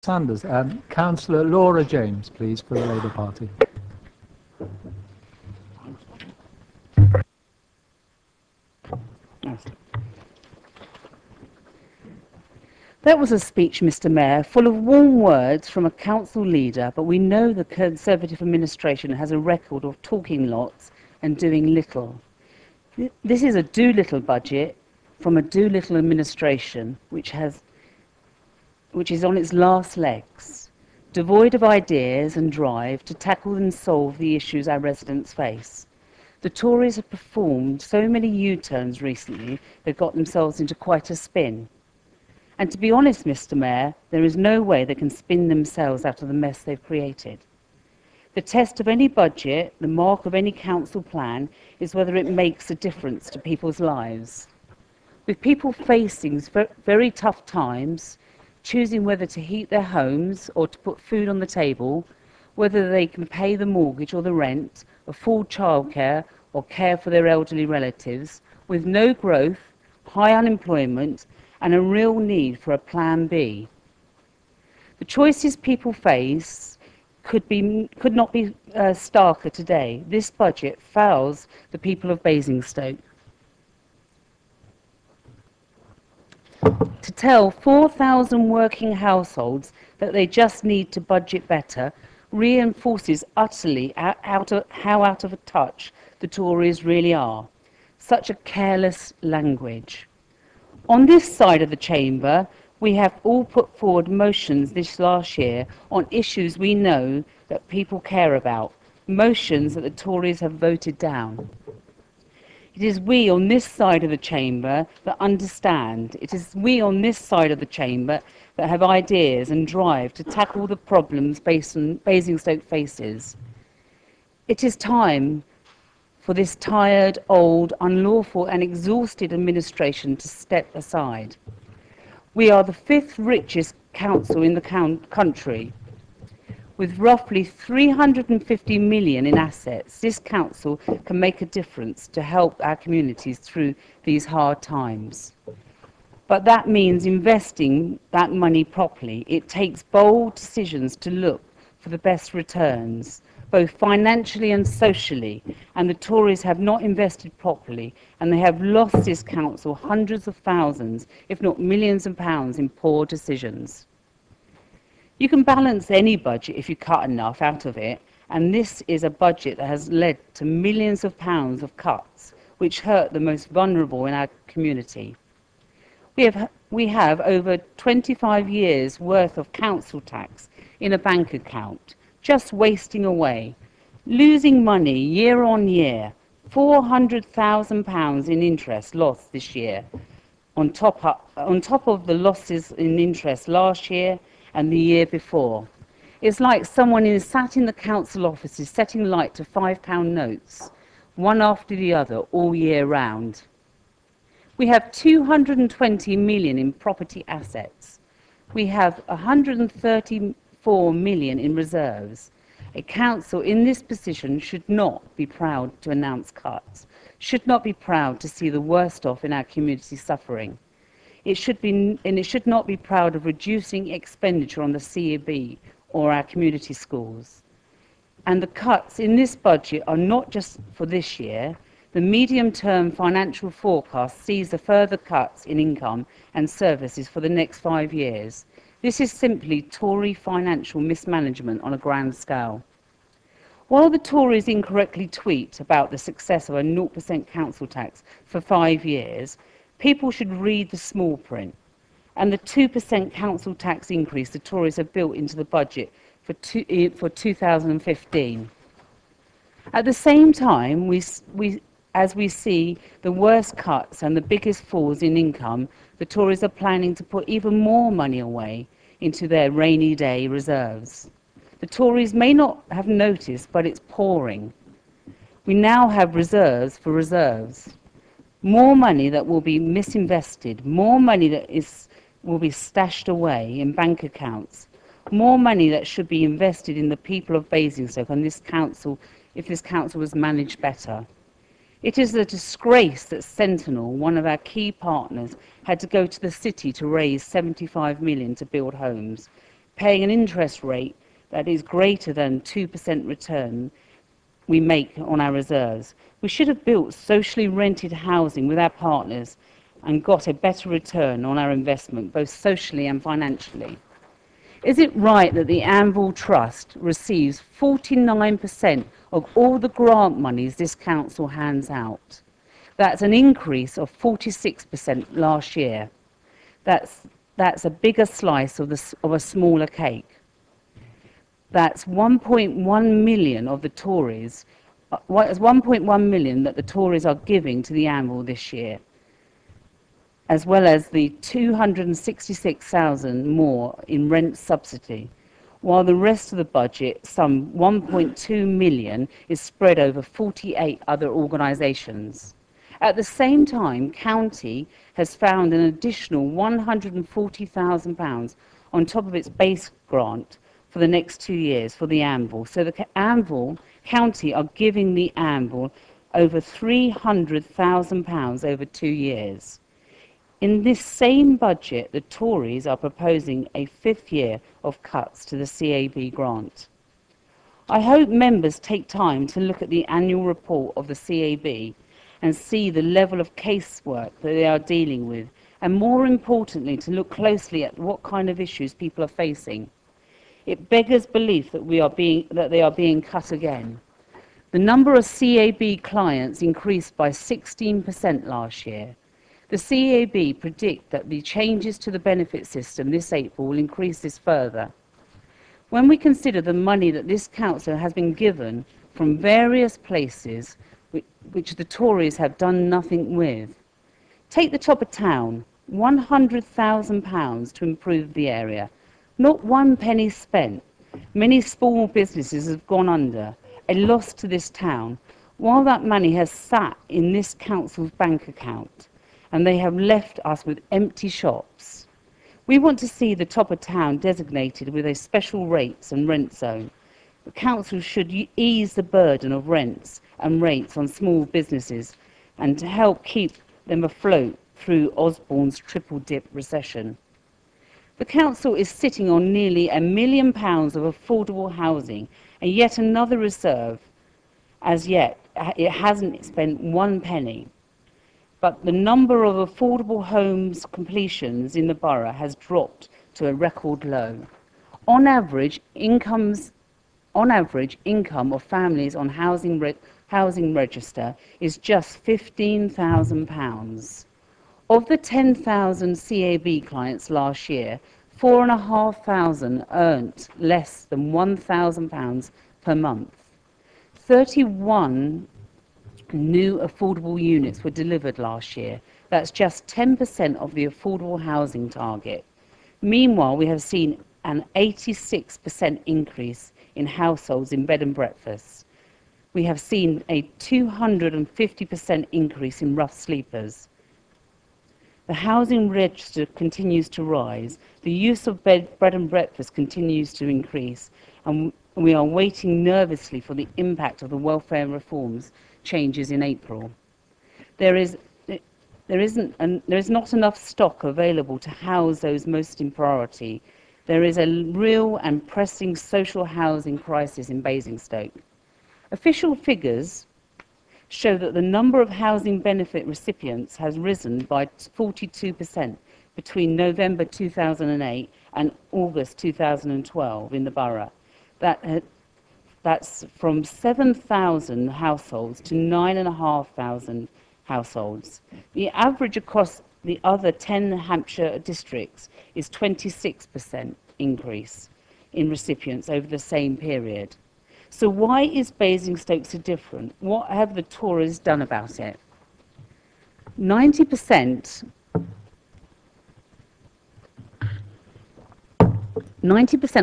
Sanders. Councillor Laura James, please, for the Labour Party. That was a speech, Mr. Mayor, full of warm words from a council leader, but we know the Conservative administration has a record of talking lots and doing little. This is a do-little budget from a do-little administration which is on its last legs, devoid of ideas and drive to tackle and solve the issues our residents face. The Tories have performed so many U-turns recently, they've got themselves into quite a spin. And to be honest, Mr. Mayor, there is no way they can spin themselves out of the mess they've created. The test of any budget, the mark of any council plan, is whether it makes a difference to people's lives. With people facing very tough times, choosing whether to heat their homes or to put food on the table, whether they can pay the mortgage or the rent, afford childcare or care for their elderly relatives, with no growth, high unemployment, and a real need for a plan B. The choices people face could not be starker today. This budget fails the people of Basingstoke. To tell 4,000 working households that they just need to budget better reinforces utterly how out of touch the Tories really are. Such a careless language. On this side of the chamber, we have all put forward motions this last year on issues we know that people care about, motions that the Tories have voted down. It is we on this side of the chamber that understand. It is we on this side of the chamber that have ideas and drive to tackle the problems Basingstoke faces. It is time for this tired, old, unlawful and exhausted administration to step aside. We are the 5th richest council in the country. With roughly 350 million in assets, this council can make a difference to help our communities through these hard times. But that means investing that money properly. It takes bold decisions to look for the best returns, both financially and socially, and the Tories have not invested properly, and they have lost this council hundreds of thousands, if not millions of pounds in poor decisions. You can balance any budget if you cut enough out of it, and this is a budget that has led to millions of pounds of cuts, which hurt the most vulnerable in our community. We have over 25 years' worth of council tax in a bank account, just wasting away, losing money year on year, £400,000 in interest lost this year, on top of the losses in interest last year and the year before. It's like someone is sat in the council offices setting light to £5 notes, one after the other, all year round. We have 220 million in property assets. We have 134 million in reserves. A council in this position should not be proud to announce cuts, should not be proud to see the worst off in our community suffering. It should not be proud of reducing expenditure on the CAB or our community schools. And the cuts in this budget are not just for this year. The medium-term financial forecast sees the further cuts in income and services for the next 5 years. This is simply Tory financial mismanagement on a grand scale. While the Tories incorrectly tweet about the success of a 0% council tax for 5 years, people should read the small print and the 2% council tax increase the Tories have built into the budget for 2015. At the same time, as we see the worst cuts and the biggest falls in income, the Tories are planning to put even more money away into their rainy day reserves. The Tories may not have noticed, but it's pouring. We now have reserves for reserves. More money that will be misinvested, more money that will be stashed away in bank accounts, more money that should be invested in the people of Basingstoke and this council, if this council was managed better. It is a disgrace that Sentinel, one of our key partners, had to go to the city to raise 75 million to build homes. paying an interest rate that is greater than 2% return we make on our reserves. We should have built socially rented housing with our partners and got a better return on our investment, both socially and financially. Is it right that the Anvil Trust receives 49% of all the grant monies this council hands out? That's an increase of 46% last year. That's a bigger slice of a smaller cake. That's 1.1 million of the Tories. It's 1.1 million that the Tories are giving to the Anvil this year, as well as the 266,000 more in rent subsidy, while the rest of the budget, some 1.2 million, is spread over 48 other organisations. At the same time, County has found an additional £140,000 on top of its base grant for the next 2 years for the Anvil. So the County are giving the Anvil over £300,000 over 2 years. In this same budget, the Tories are proposing a 5th year of cuts to the CAB grant. I hope members take time to look at the annual report of the CAB and see the level of casework that they are dealing with, and more importantly, to look closely at what kind of issues people are facing. It beggars belief that they are being cut again. The number of CAB clients increased by 16% last year. The CAB predict that the changes to the benefit system this April will increase this further. When we consider the money that this council has been given from various places which the Tories have done nothing with. Take the top of town, £100,000 to improve the area. Not one penny spent. Many small businesses have gone under, a loss to this town, while that money has sat in this council's bank account, and they have left us with empty shops. We want to see the top of town designated with a special rates and rent zone. The council should ease the burden of rents and rates on small businesses and to help keep them afloat through Osborne's triple dip recession. The council is sitting on nearly £1 million of affordable housing, and yet another reserve. As yet, it hasn't spent one penny. But the number of affordable homes completions in the borough has dropped to a record low. On average, income of families on housing register is just £15,000. Of the 10,000 CAB clients last year, 4,500 earned less than £1,000 per month. 31 new affordable units were delivered last year. That's just 10% of the affordable housing target. Meanwhile, we have seen an 86% increase in households in bed and breakfasts. We have seen a 250% increase in rough sleepers. The housing register continues to rise. The use of bread and breakfast continues to increase, and we are waiting nervously for the impact of the welfare reforms changes in April. There is not enough stock available to house those most in priority. There is a real and pressing social housing crisis in Basingstoke. Official figures show that the number of housing benefit recipients has risen by 42% between November 2008 and August 2012 in the borough. That's from 7,000 households to 9,500 households. The average across the other 10 Hampshire districts is 26% increase in recipients over the same period. So why is Basingstoke so different? What have the Tories done about it? 90%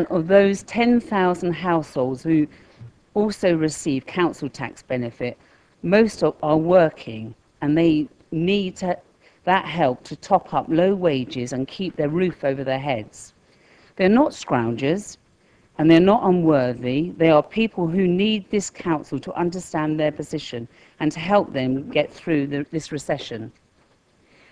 of those 10,000 households who also receive council tax benefit, most are working, and they need that help to top up low wages and keep their roof over their heads. They're not scroungers, and they're not unworthy. They are people who need this council to understand their position and to help them get through this recession.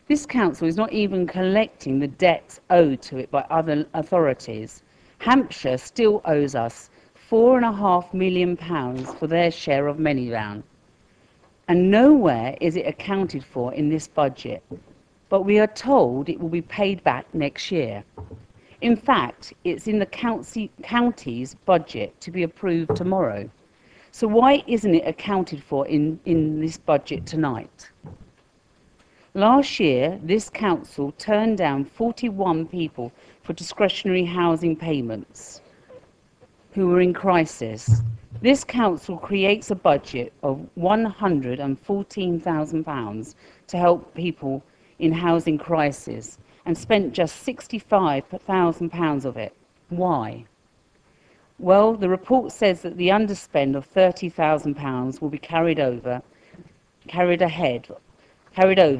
This council is not even collecting the debts owed to it by other authorities. Hampshire still owes us £4.5 million for their share of Manydown, and nowhere is it accounted for in this budget, but we are told it will be paid back next year. In fact, it's in the county's budget to be approved tomorrow. So why isn't it accounted for in this budget tonight? Last year, this council turned down 41 people for discretionary housing payments who were in crisis. This council creates a budget of £114,000 to help people in housing crisis and spent just £65,000 of it. Why? Well, the report says that the underspend of £30,000 will be carried over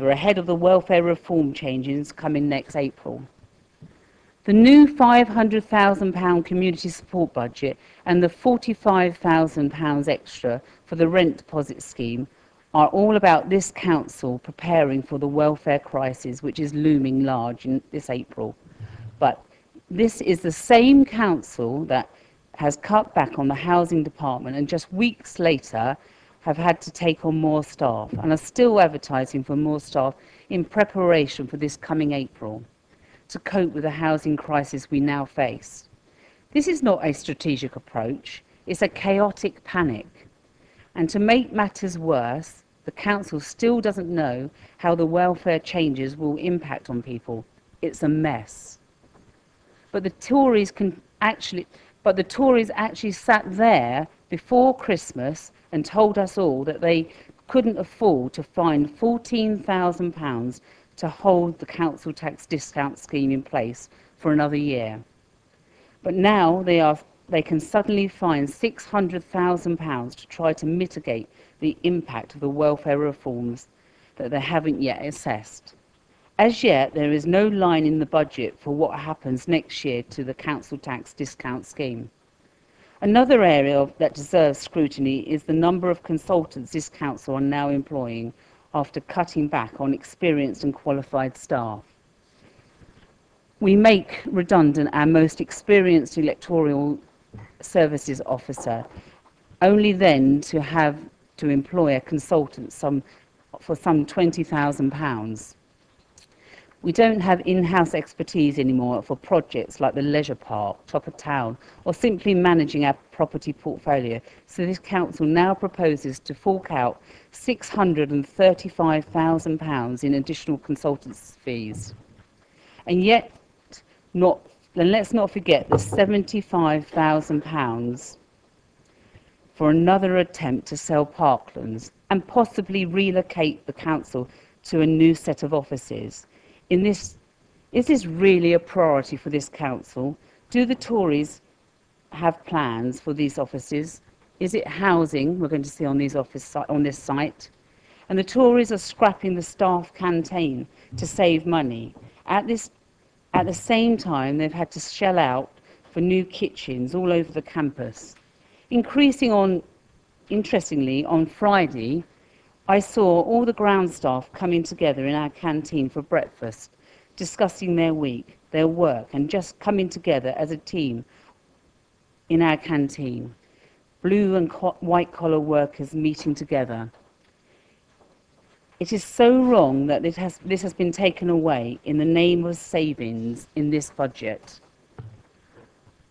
ahead of the welfare reform changes coming next April. The new £500,000 community support budget and the £45,000 extra for the rent deposit scheme are all about this council preparing for the welfare crisis which is looming large in this April. But this is the same council that has cut back on the housing department and just weeks later have had to take on more staff and are still advertising for more staff in preparation for this coming April to cope with the housing crisis we now face. This is not a strategic approach, it's a chaotic panic. And to make matters worse, the council still doesn't know how the welfare changes will impact on people. It's a mess. But the Tories actually sat there before Christmas and told us all that they couldn't afford to find £14,000 to hold the council tax discount scheme in place for another year. But now they can suddenly find £600,000 to try to mitigate the impact of the welfare reforms that they haven't yet assessed. As yet, there is no line in the budget for what happens next year to the council tax discount scheme. Another area that deserves scrutiny is the number of consultants this council are now employing after cutting back on experienced and qualified staff. We make redundant our most experienced electoral services officer, only then to have to employ a consultant for some £20,000. We don't have in-house expertise anymore for projects like the leisure park, top of town, or simply managing our property portfolio. So this council now proposes to fork out £635,000 in additional consultants' fees. And yet, let's not forget the £75,000 for another attempt to sell Parklands and possibly relocate the council to a new set of offices. Is this really a priority for this council? Do the Tories have plans for these offices? Is it housing we're going to see on this site? And the Tories are scrapping the staff canteen to save money. At the same time, they've had to shell out for new kitchens all over the campus. Interestingly, on Friday, I saw all the ground staff coming together in our canteen for breakfast, discussing their week, their work, and just coming together as a team in our canteen. Blue and white collar workers meeting together. It is so wrong that this has been taken away in the name of savings in this budget.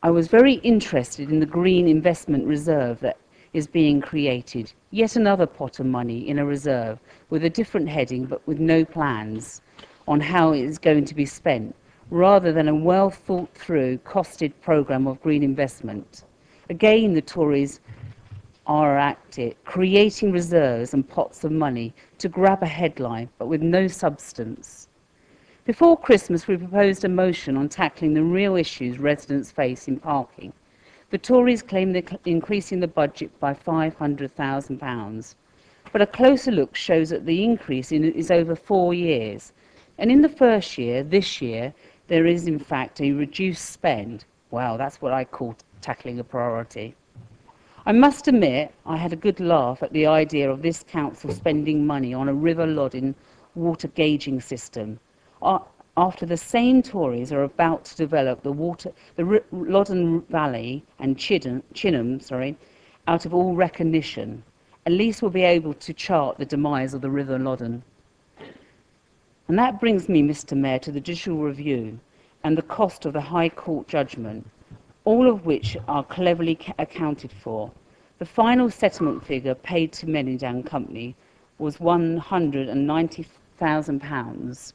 I was very interested in the Green Investment Reserve that is being created, yet another pot of money in a reserve with a different heading but with no plans on how it is going to be spent, rather than a well thought through, costed programme of green investment. Again, the Tories are at it, creating reserves and pots of money to grab a headline but with no substance. Before Christmas, we proposed a motion on tackling the real issues residents face in parking. The Tories claim they're increasing the budget by £500,000, but a closer look shows that the increase is over 4 years. And in the first year, this year, there is in fact a reduced spend. Wow, that's what I call tackling a priority. I must admit, I had a good laugh at the idea of this council spending money on a River Loddon water gauging system. after the same Tories are about to develop the Loddon Valley and Chinham, out of all recognition, at least we'll be able to chart the demise of the River Loddon. And that brings me, Mr. Mayor, to the judicial review and the cost of the High Court judgment, all of which are cleverly accounted for. The final settlement figure paid to Menid and Company was £190,000.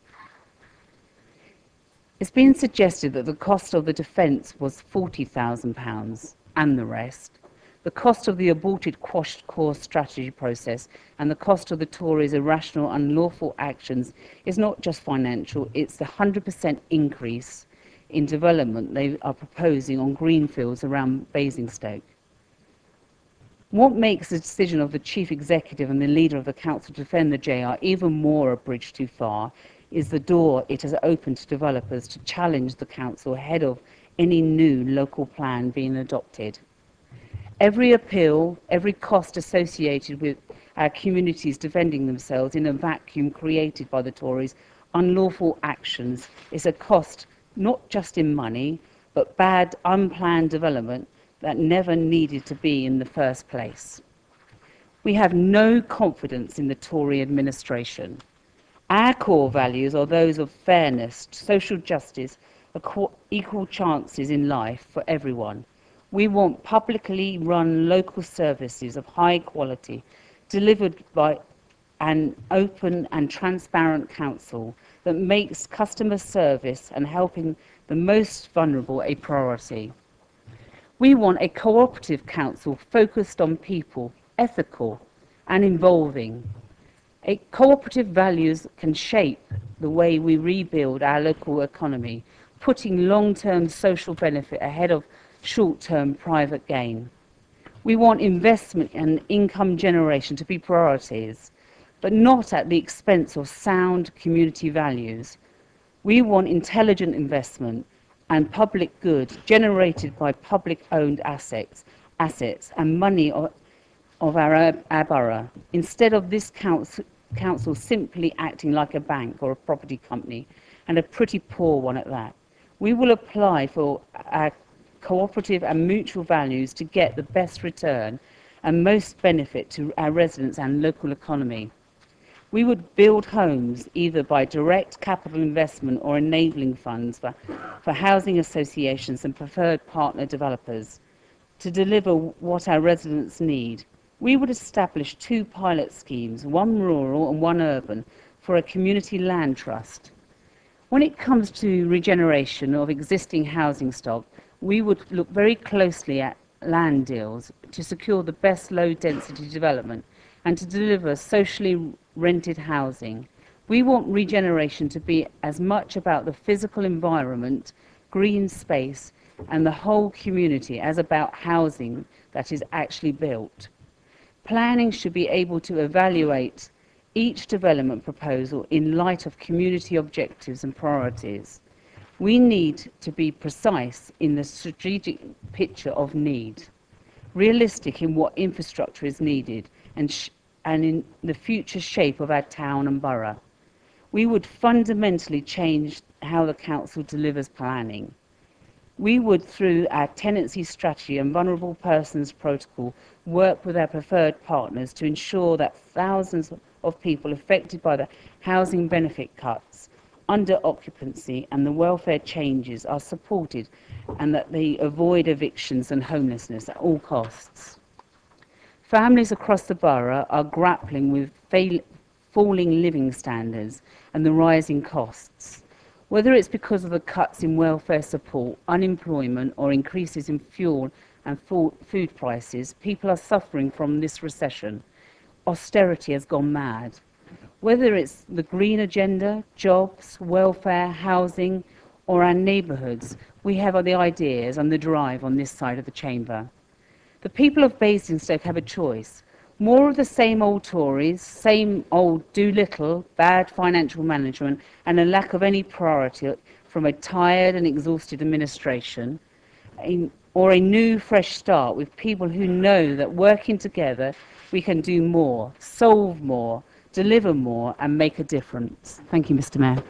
It's been suggested that the cost of the defence was £40,000 and the rest. The cost of the aborted quashed core strategy process and the cost of the Tories' irrational, unlawful actions is not just financial, it's the 100% increase in development they are proposing on greenfields around Basingstoke. What makes the decision of the Chief Executive and the leader of the Council to defend the JR even more a bridge too far is the door it has opened to developers to challenge the Council ahead of any new local plan being adopted. Every appeal, every cost associated with our communities defending themselves in a vacuum created by the Tories' unlawful actions is a cost not just in money, but bad, unplanned development that never needed to be in the first place. We have no confidence in the Tory administration. Our core values are those of fairness, social justice, equal chances in life for everyone. We want publicly run local services of high quality, delivered by an open and transparent council that makes customer service and helping the most vulnerable a priority. We want a cooperative council focused on people, ethical and involving. Cooperative values can shape the way we rebuild our local economy, putting long-term social benefit ahead of short-term private gain. We want investment and income generation to be priorities, but not at the expense of sound community values. We want intelligent investment and public good generated by public-owned assets and money of our borough, instead of this council simply acting like a bank or a property company, and a pretty poor one at that. We will apply for our cooperative and mutual values to get the best return and most benefit to our residents and local economy. We would build homes either by direct capital investment or enabling funds for housing associations and preferred partner developers to deliver what our residents need. We would establish 2 pilot schemes, one rural and one urban, for a community land trust. When it comes to regeneration of existing housing stock, we would look very closely at land deals to secure the best low-density development and to deliver socially rented housing. We want regeneration to be as much about the physical environment, green space, and the whole community as about housing that is actually built. Planning should be able to evaluate each development proposal in light of community objectives and priorities. We need to be precise in the strategic picture of need, realistic in what infrastructure is needed, and in the future shape of our town and borough. We would fundamentally change how the council delivers planning. We would, through our tenancy strategy and vulnerable persons protocol, work with our preferred partners to ensure that thousands of people affected by the housing benefit cuts, under occupancy and the welfare changes are supported, and that they avoid evictions and homelessness at all costs. Families across the borough are grappling with falling living standards and the rising costs. Whether it's because of the cuts in welfare support, unemployment, or increases in fuel and food prices, people are suffering from this recession. Austerity has gone mad. Whether it's the green agenda, jobs, welfare, housing, or our neighbourhoods, we have the ideas and the drive on this side of the chamber. The people of Basingstoke have a choice. More of the same old Tories, same old do little, bad financial management, and a lack of any priority from a tired and exhausted administration, or a new, fresh start with people who know that working together we can do more, solve more, deliver more, and make a difference. Thank you, Mr. Mayor.